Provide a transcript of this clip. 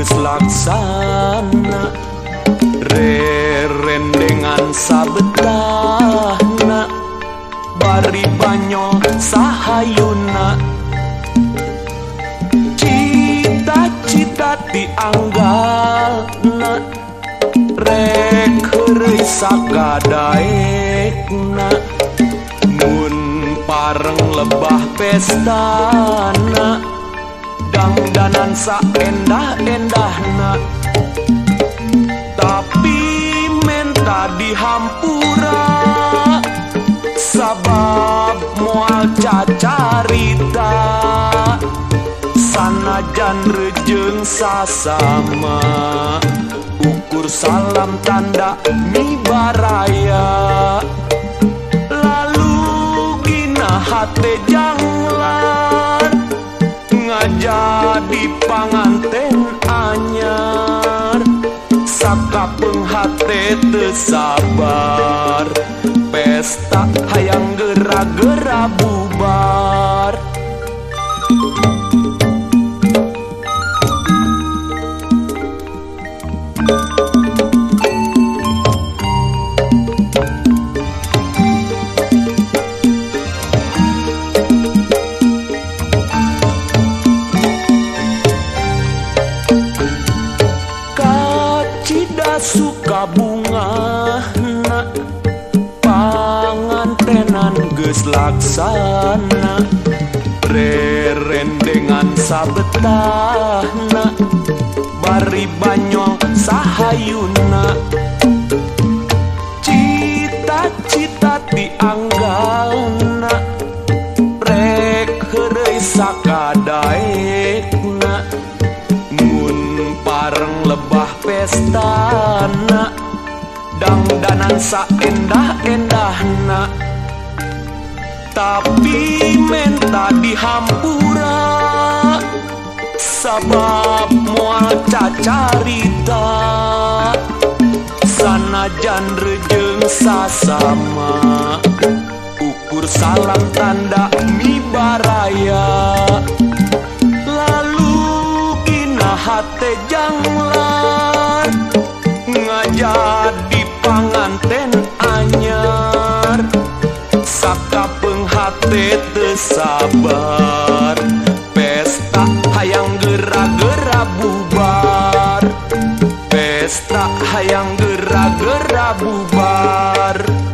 geus laksana rerendengan sabetahna bari banyol sahayuna cita-cita dianggalna rek heureuy sakadaekna mun pareng lebah pestana dangdanan saendah-endahna tapi menta dihampura sabab moal cacarita sanajan rejeung sasama ukur salam tanda mibaraya lalu gina hate janglan ngajadi panganten anyar sakapeung hate teu sabar pesta hayang gera-gera bubar. Suka bungahna pangantenan geus laksana rerendengan sabetahna bari banyol sahayuna cita-cita dianggalna rek heureuy sakadaekna mun pareng lebah pestana dangdanan saendah-endahna tapi menta dihampura sabab moal cacarita sanajan rejeung sasama ukur salam tanda mibaraya lalu gina hate janglan ngajadi panganten anyar sakapeung hate teu sabar pesta hayang gera-gera bubar pesta hayang gera-gera bubar.